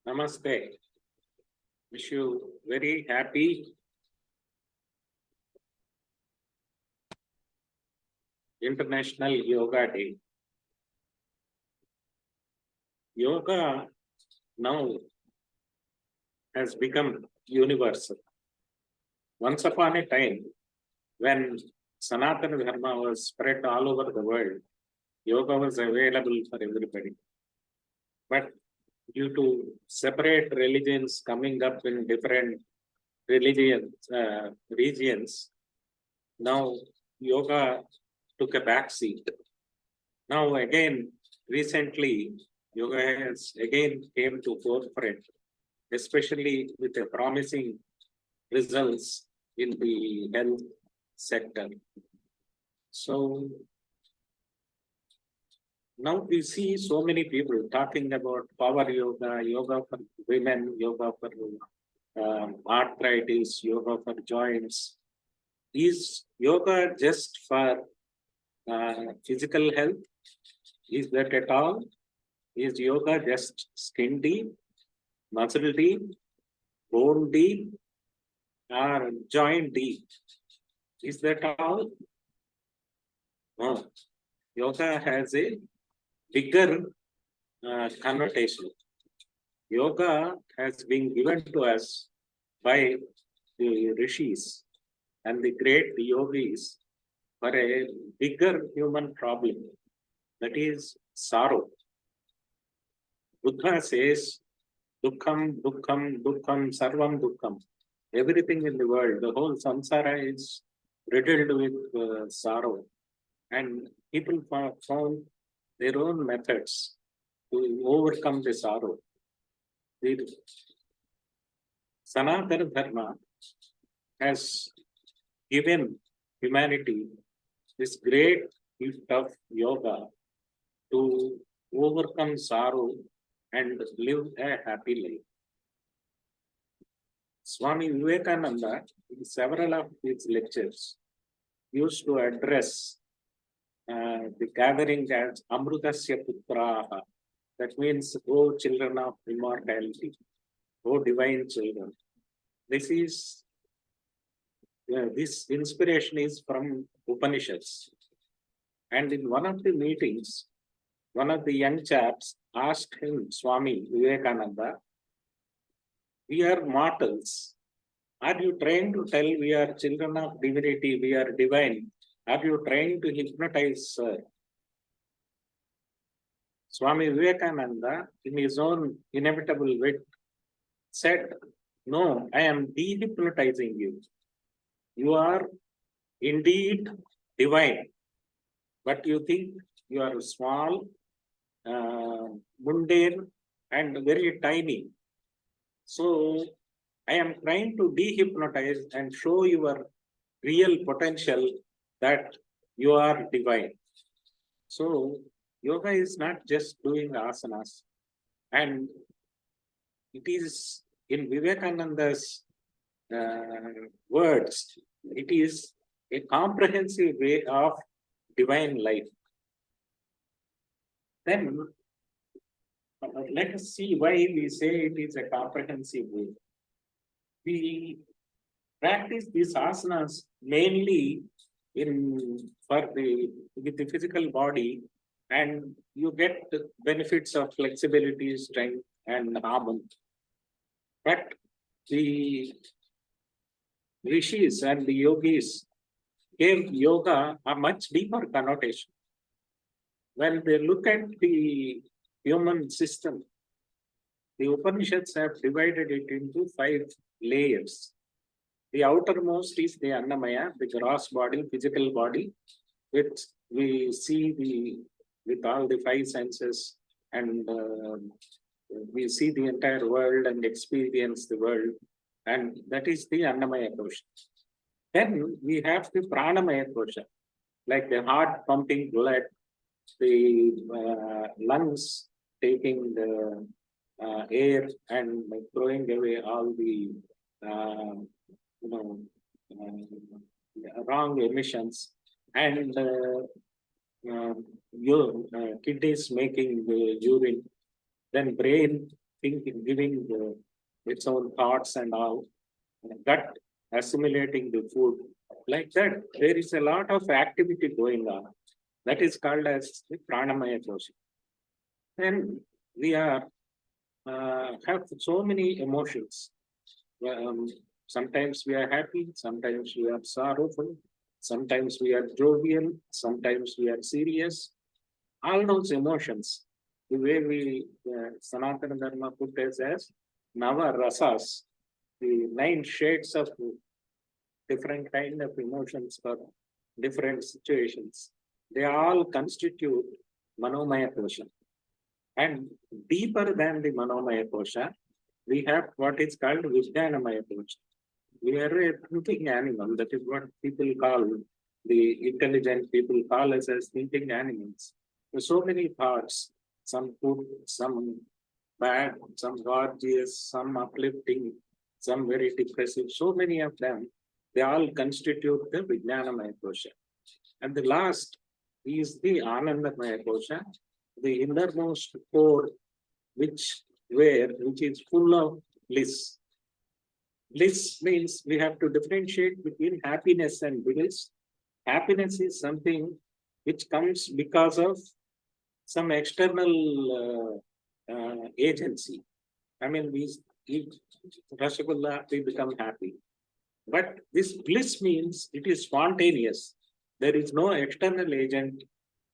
Namaste. Wish you very happy International Yoga Day. Yoga now has become universal. Once upon a time, when Sanatana Dharma was spread all over the world, yoga was available for everybody. But due to separate religions coming up in different regions, now yoga took a back seat. Now again, recently, yoga has again came to forefront, especially with the promising results in the health sector. So now we see so many people talking about power yoga, yoga for women, yoga for arthritis, yoga for joints. Is yoga just for physical health? Is that at all? Is yoga just skin deep, muscle deep, bone deep, or joint deep? Is that all? No. Yoga has a bigger connotation. Yoga has been given to us by the rishis and the great yogis for a bigger human problem, that is sorrow. Buddha says, Dukkham, Dukkham, Dukkham, Sarvam Dukkham. Everything in the world, the whole samsara is riddled with sorrow. And people found their own methods to overcome the sorrow. The Sanatana Dharma has given humanity this great gift of yoga to overcome sorrow and live a happy life. Swami Vivekananda, in several of his lectures, used to address the gathering as Amrutasya Putraha. That means, O children of immortality, O divine children. This inspiration is from Upanishads. And in one of the meetings, one of the young chaps asked him, Swami Vivekananda, we are mortals. Are you trying to tell we are children of divinity, we are divine? Are you trying to hypnotize, sir? Swami Vivekananda, in his own inevitable wit, said, no, I am de-hypnotizing you. You are indeed divine, but you think you are small, mundane, and very tiny. So I am trying to de-hypnotize and show your real potential that you are divine. So yoga is not just doing asanas, and it is in Vivekananda's words, it is a comprehensive way of divine life. Then let us see why we say it is a comprehensive way. We practice these asanas mainly with the physical body, and you get the benefits of flexibility, strength, and harmony. But the rishis and the yogis gave yoga a much deeper connotation. When they look at the human system, the Upanishads have divided it into 5 layers. The outermost is the Annamaya, the gross body, physical body, which we see with all the 5 senses, and we see the entire world and experience the world, and that is the Annamaya portion. Then we have the Pranamaya portion, like the heart pumping blood, the lungs taking the air and throwing away all the wrong emissions, and your kidneys making the urine, then brain thinking, giving its own thoughts and all, gut assimilating the food. Like that, there is a lot of activity going on. That is called as the pranamaya kosha. Then we are have so many emotions. Um, Sometimes we are happy, sometimes we are sorrowful, sometimes we are jovial, sometimes we are serious. All those emotions, the way we Sanatana Dharma put it as Nava Rasas, the 9 shades of different kind of emotions for different situations. They all constitute Manomaya Kosha. And deeper than the Manomaya Kosha, we have what is called Vijnanamaya Kosha. We are a thinking animal. That is what people call, the intelligent people call us as thinking animals. There's so many thoughts, some good, some bad, some gorgeous, some uplifting, some very depressive. So many of them, they all constitute the Vijnanamaya Kosha. And the last is the Anandamaya Kosha, the innermost core, which is full of bliss. Bliss means we have to differentiate between happiness and bliss. Happiness is something which comes because of some external agency. I mean, we eat rasgulla, we become happy. But this bliss means it is spontaneous. There is no external agent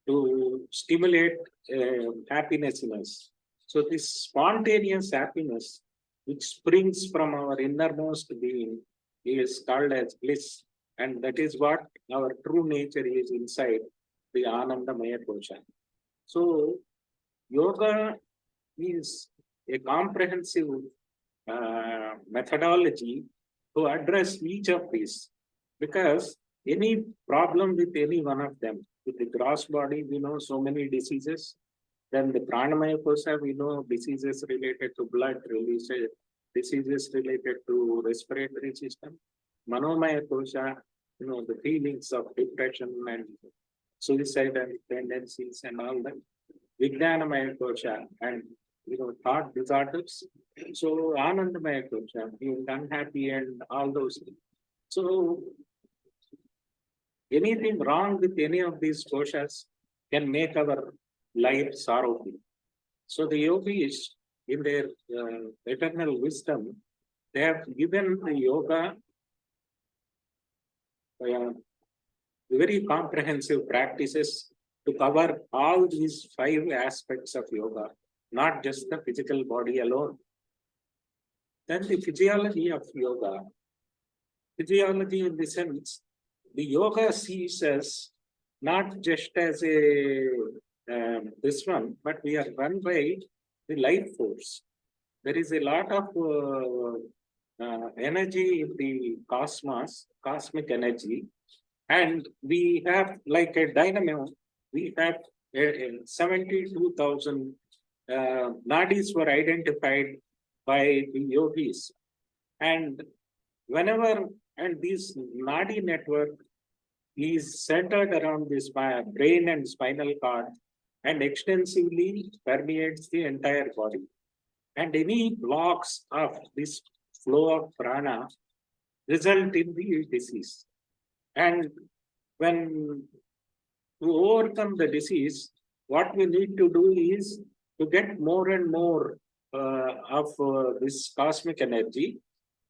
to stimulate happiness in us. So this spontaneous happiness, which springs from our innermost being, is called as bliss. And that is what our true nature is inside the Anandamaya Kosha. So yoga is a comprehensive methodology to address each of these, because any problem with any one of them, with the gross body, we know so many diseases. Then the pranamaya kosha, we know diseases related to blood release, diseases related to respiratory system. Manomaya kosha, the feelings of depression and suicidal tendencies and all that. Vijnanamaya kosha and thought disorders. So Anandamaya kosha, being unhappy and all those things. So anything wrong with any of these koshas can make our life sorrowful. So the yogis, in their eternal wisdom, they have given the yoga very comprehensive practices to cover all these 5 aspects of yoga, not just the physical body alone. Then the physiology of yoga. Physiology in the sense, the yoga sees us not just as a this one, but we are run by the life force. There is a lot of energy in the cosmos, cosmic energy, and we have like a dynamo. We have 72,000 nadis were identified by the yogis, and whenever and this nadi network is centered around this brain and spinal cord and extensively permeates the entire body. And any blocks of this flow of prana result in the disease. And when to overcome the disease, what we need to do is to get more and more of this cosmic energy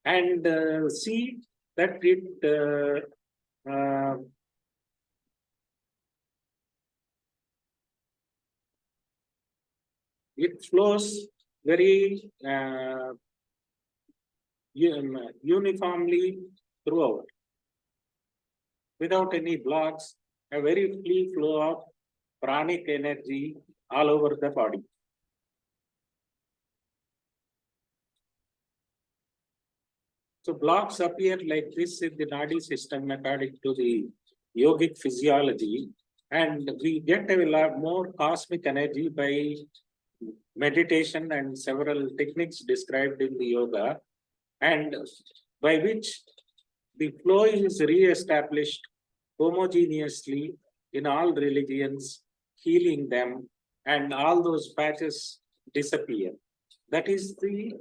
and see that it flows very uniformly throughout, without any blocks, a very free flow of pranic energy all over the body. So blocks appear like this in the nadi system according to the yogic physiology, and we get a lot more cosmic energy by meditation and several techniques described in the yoga, and by which the flow is re-established homogeneously in all religions, healing them, and all those patches disappear. That is the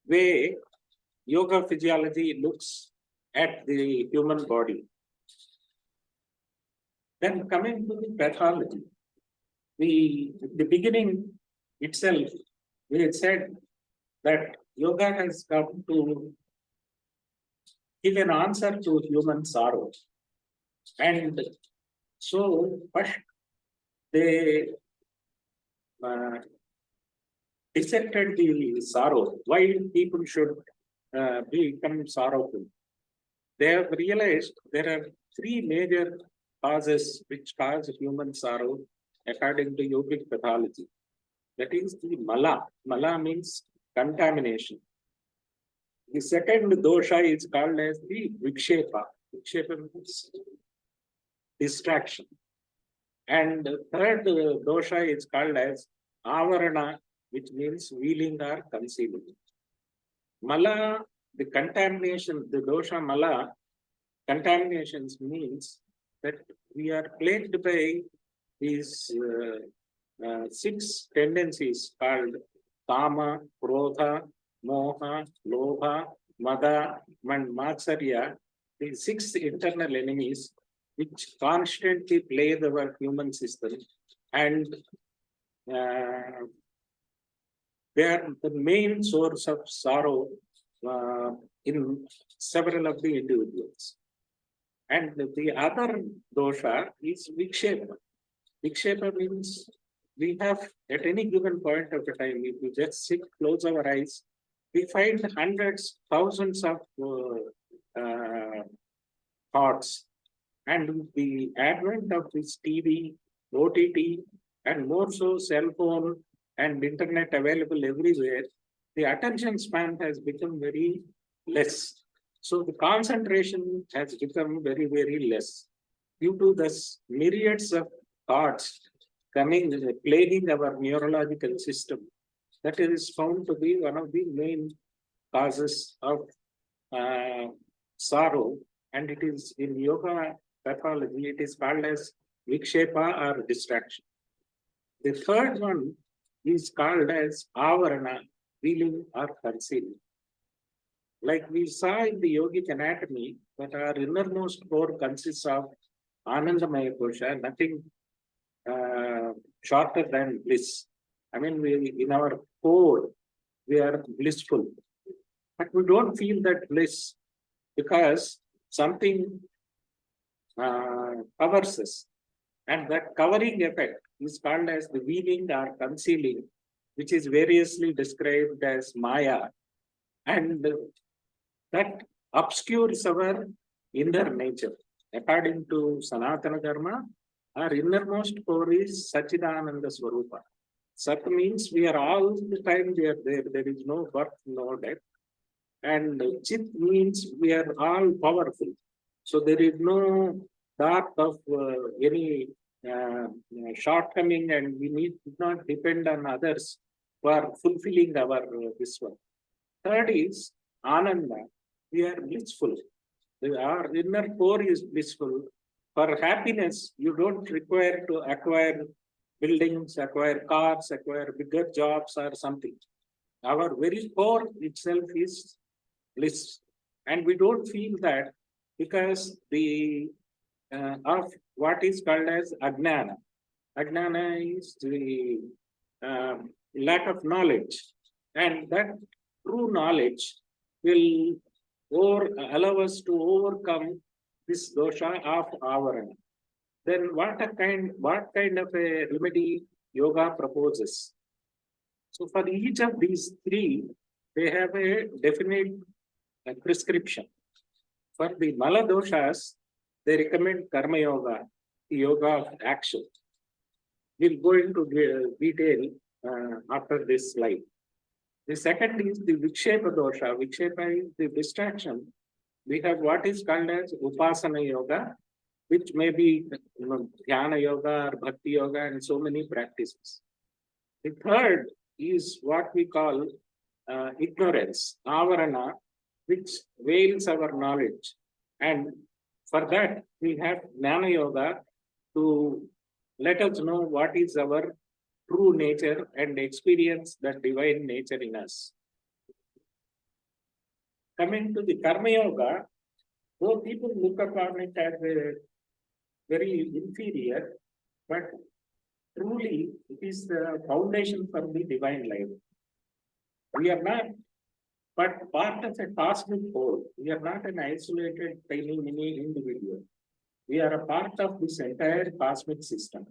way yoga physiology looks at the human body. Then coming to the pathology, the beginning itself, we had said that yoga has come to give an answer to human sorrow. And so, first they uh, dissected the sorrow, why people should become sorrowful. They have realized there are three major causes which cause human sorrow according to yogic pathology. That is the mala. Mala means contamination. The second dosha is called as the vikshepa. Vikshepa means distraction. And the third dosha is called as avarana, which means veiling or concealing. Mala, the contamination, the dosha mala, contaminations means that we are plagued by these six tendencies called kama, krodha, moha, lobha, mada, and matsarya, the six internal enemies which constantly plague our human system, and uh, they are the main source of sorrow in several of the individuals. And the other dosha is vikshepa. Vikshepa means we have at any given point of the time, if we just sit, close our eyes, we find hundreds, thousands of thoughts. And with the advent of this TV, OTT, and more so cell phone and internet available everywhere, the attention span has become very less. So the concentration has become very, very less due to this myriads of thoughts coming, plaguing our neurological system. That is found to be one of the main causes of uh, sorrow, and it is in yoga pathology, it is called as vikshepa or distraction. The third one is called as avarana, veiling or concealing. Like we saw in the yogic anatomy, that our innermost core consists of anandamaya kosha, nothing shorter than bliss. I mean, we in our core, we are blissful, but we don't feel that bliss because something covers us. And that covering effect is called as the veiling or concealing, which is variously described as Maya. And that obscures our inner nature. According to Sanatana Dharma, our innermost core is Sachidananda Swarupa. Sat means we are all the time we are there. There is no birth, no death. And Chit means we are all powerful. So there is no thought of any shortcoming, and we need not depend on others for fulfilling our this one. Third is Ananda. We are blissful. Our inner core is blissful. For happiness, you don't require to acquire buildings, acquire cars, acquire bigger jobs or something. Our very core itself is bliss. And we don't feel that because the of what is called as Ajnana. Ajnana is the lack of knowledge. And that true knowledge will allow us to overcome this dosha of avarana. Then what kind of a remedy yoga proposes? So for each of these three, they have a definite prescription. For the mala doshas, they recommend karma yoga, the yoga of action. We'll go into detail after this slide. The second is the vikshepa dosha. Vikshepa is the distraction. We have what is called as Upasana Yoga, which may be Jnana Yoga or Bhakti Yoga and so many practices. The third is what we call ignorance, avarana, which veils our knowledge. And for that, we have Jnana Yoga to let us know what is our true nature and experience the divine nature in us. Coming to the Karma Yoga, though people look upon it as a very inferior, but truly it is the foundation for the divine life. We are not but part of a cosmic whole. We are not an isolated tiny mini individual. We are a part of this entire cosmic system.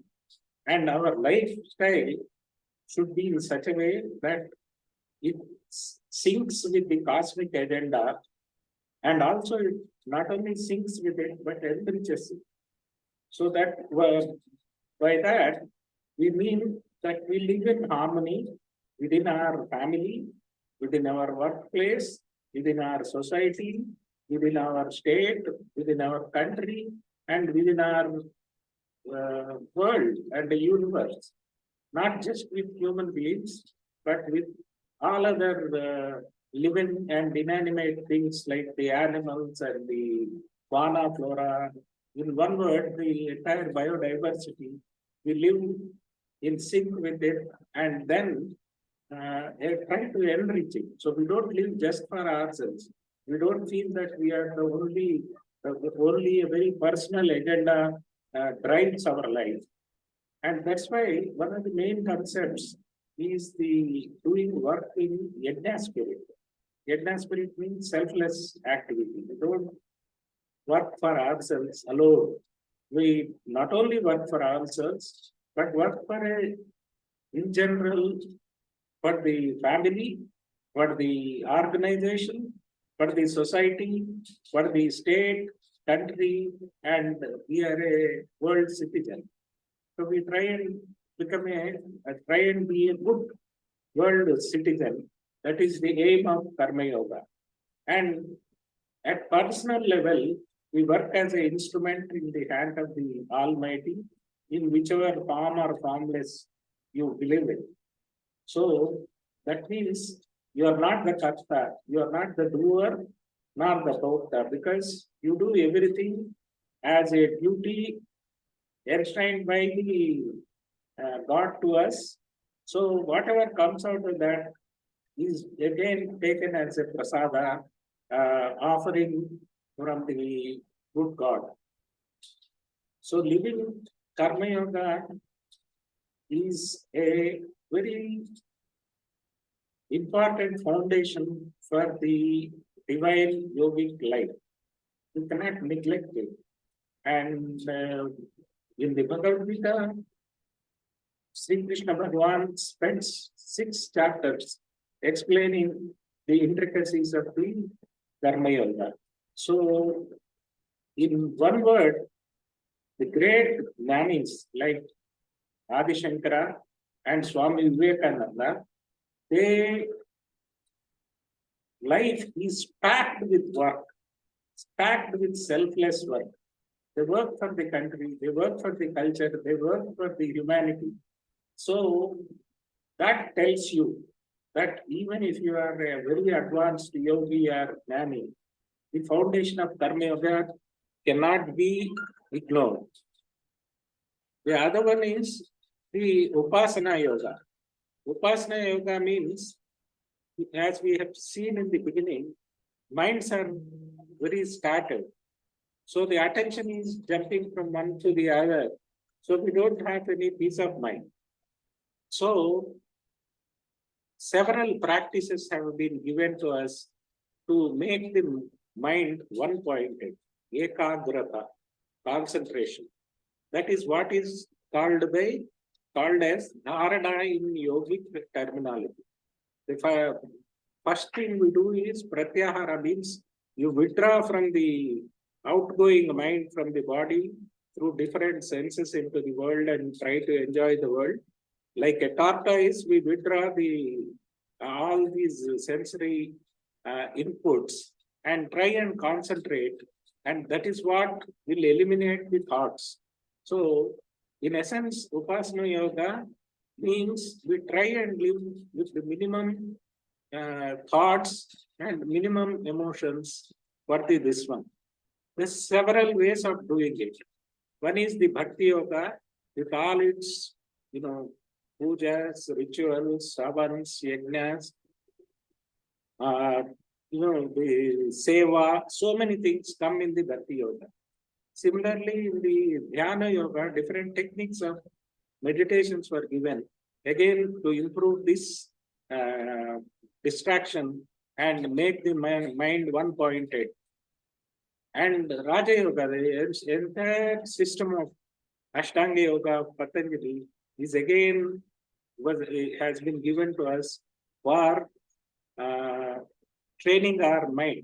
And our lifestyle should be in such a way that it syncs with the cosmic agenda, and also it not only syncs with it, but enriches it. So that by that, we mean that we live in harmony within our family, within our workplace, within our society, within our state, within our country, and within our world and the universe. Not just with human beings, but with all other living and inanimate things like the animals and the fauna, flora. In one word, the entire biodiversity. We live in sync with it, and then try to enrich it. So we don't live just for ourselves. We don't feel that we are only a very personal agenda drives our life. And that's why one of the main concepts is the doing work in Yajna spirit. Yajna spirit means selfless activity. We don't work for ourselves alone. We not only work for ourselves, but work for in general, for the family, for the organization, for the society, for the state, country, and we are a world citizen. So we try and try and be a good world citizen. That is the aim of Karma Yoga. And at personal level, we work as an instrument in the hand of the Almighty, in whichever form or formless you believe in. So that means you are not the karta, you are not the doer, nor the bhokta, because you do everything as a duty enshrined by the God to us. So whatever comes out of that is again taken as a prasada offering from the good God. So living Karma Yoga is a very important foundation for the divine yogic life. We cannot neglect it. And in the Bhagavad Gita, Sri Krishna Bhagavan spends 6 chapters explaining the intricacies of the Karma Yoga. So, in one word, the great Jnanis like Adi Shankara and Swami Vivekananda, their life is packed with work, packed with selfless work. They work for the country, they work for the culture, they work for the humanity. So that tells you that even if you are a very advanced yogi or jnani, the foundation of Karma Yoga cannot be ignored. The other one is the Upasana Yoga. Upasana Yoga means, as we have seen in the beginning, minds are very scattered. So the attention is jumping from one to the other. So we don't have any peace of mind. So several practices have been given to us to make the mind one-pointed, ekagrata, concentration. That is what is called as dharana in yogic terminology. The first thing we do is pratyahara, means you withdraw from the outgoing mind from the body through different senses into the world and try to enjoy the world. Like a tortoise, we withdraw all these sensory inputs and try and concentrate, and that is what will eliminate the thoughts. So, in essence, Upasana Yoga means we try and live with the minimum thoughts and minimum emotions for this one. There's several ways of doing it. One is the Bhakti Yoga with all its, pujas, rituals, savans, yajnas, uh, the seva, so many things come in the Bhakti Yoga. Similarly, in the Jnana Yoga, different techniques of meditations were given, again to improve this uh, distraction and make the mind one-pointed. And Raja Yoga, the entire system of Ashtanga Yoga of Patanjali is again has been given to us for uh, training our mind.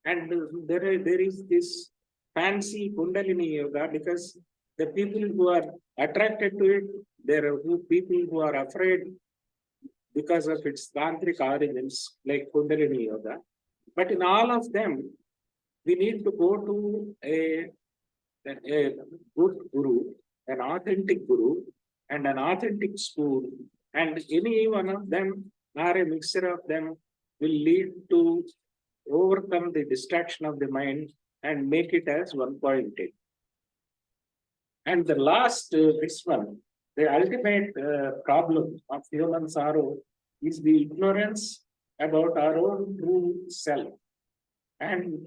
And there is this fancy Kundalini Yoga because the people who are attracted to it, there are people who are afraid because of its tantric origins, like Kundalini Yoga. But in all of them, we need to go to a good guru, an authentic guru, and an authentic school. And any one of them or a mixture of them will lead to overcome the distraction of the mind and make it as one-pointed. And the last, this one, the ultimate problem of human sorrow is the ignorance about our own true self. And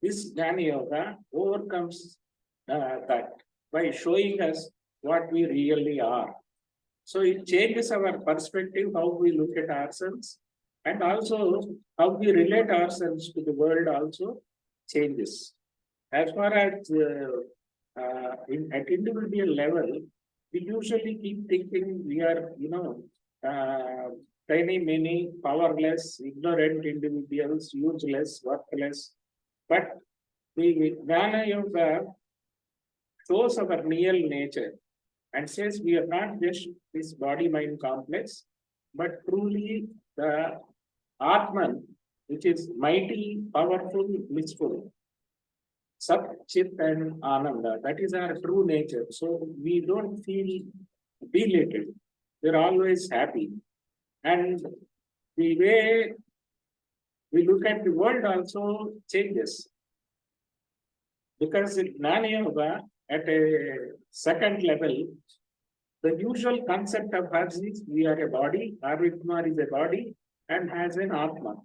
this Jnana Yoga overcomes that by showing us what we really are. So it changes our perspective, how we look at ourselves, and also how we relate ourselves to the world also changes. As far as at individual level, we usually keep thinking we are, tiny, many, powerless, ignorant individuals, useless, worthless. But the Jnana Yoga shows our real nature and says we are not just this body-mind complex, but truly the Atman, which is mighty, powerful, blissful. Sat, Chit, and Ananda. That is our true nature. So we don't feel belated. We're always happy. And the way we look at the world also changes. Because in Jnana Yoga, at a second level, the usual concept of us is we are a body, our Atma is a body and has an Atma.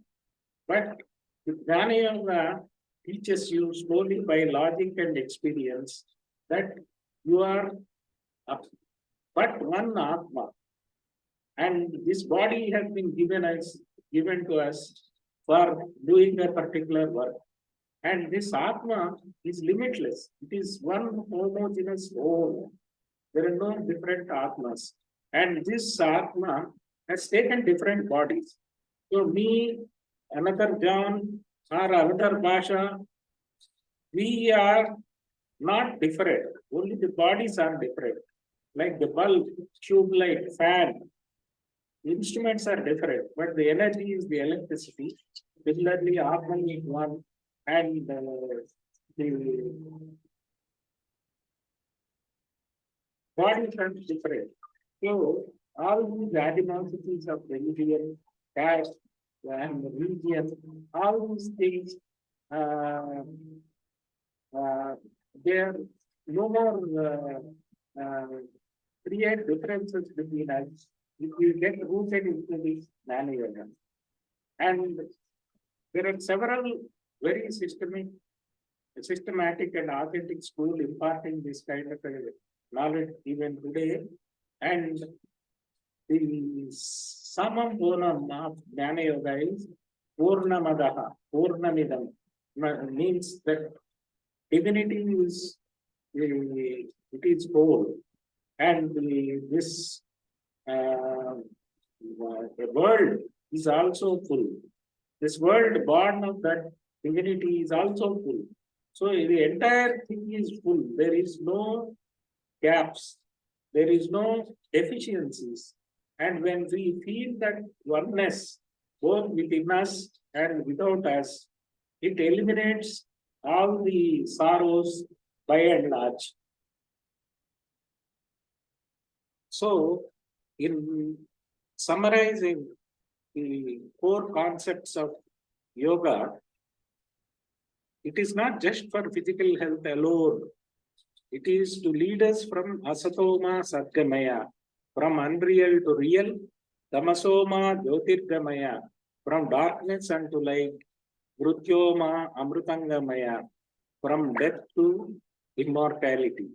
But the Jnana Yoga teaches you slowly by logic and experience that you are but one Atma. And this body has been given to us for doing a particular work. And this Atma is limitless. It is one homogeneous whole. There are no different Atmas. And this Atma has taken different bodies. So me, another John, or another Basha, we are not different. Only the bodies are different. Like the bulb, tube light, fan, instruments are different, but the energy is the electricity. Similarly, Atman is one, and the bodies are different. So, all these animosities of religion, caste, and religion, all these things, uh, they are no more create differences between us if we get rooted into this Jnana Yoga. And there are several very systematic and authentic schools imparting this kind of knowledge even today. And the Samam Bonam of Jnana Yoga is Purnamadaha, Purnamidam, means that divinity is it is whole, and this the world is also full. This world born of that divinity is also full. So the entire thing is full. There is no gaps. There is no deficiencies. And when we feel that oneness, both within us and without us, it eliminates all the sorrows by and large. So, in summarizing the core concepts of yoga, it is not just for physical health alone. It is to lead us from asatoma satgamaya from unreal to real, tamasoma jyotirgamaya, from darkness unto light, mrutyoma amrutangamaya, from death to immortality.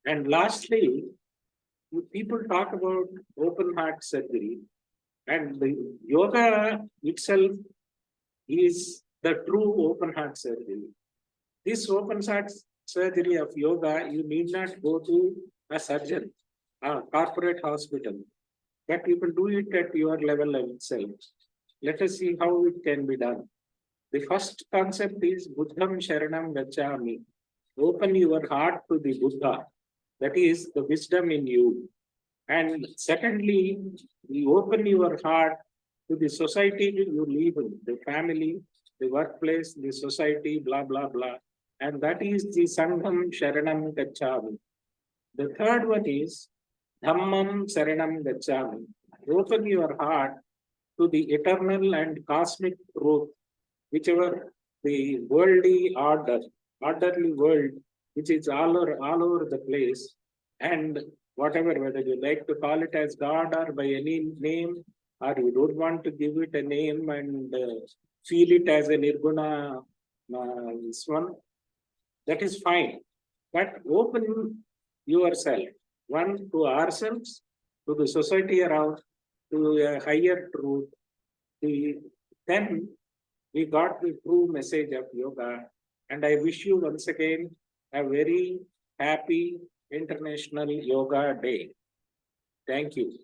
And lastly, people talk about open heart surgery, and the yoga itself is the true open heart surgery. This open heart surgery of yoga, you need not go to a surgeon, a corporate hospital, but you can do it at your level itself. Let us see how it can be done. The first concept is Buddham Sharanam Gacchami. Open your heart to the Buddha, that is the wisdom in you. And secondly, you open your heart to the society you live in, the family, the workplace, the society, blah, blah, blah. And that is the Sangham Sharanam Gacchami. The third one is Dhammam Saranam Gacchami. Open your heart to the eternal and cosmic truth, whichever the worldly orderly world, which is all over the place, and whatever, whether you like to call it as God or by any name, or you don't want to give it a name and feel it as a nirguna, this one, that is fine. But open yourself, one to ourselves, to the society around, to a higher truth. Then we got the true message of yoga. And I wish you once again a very happy International Yoga Day. Thank you.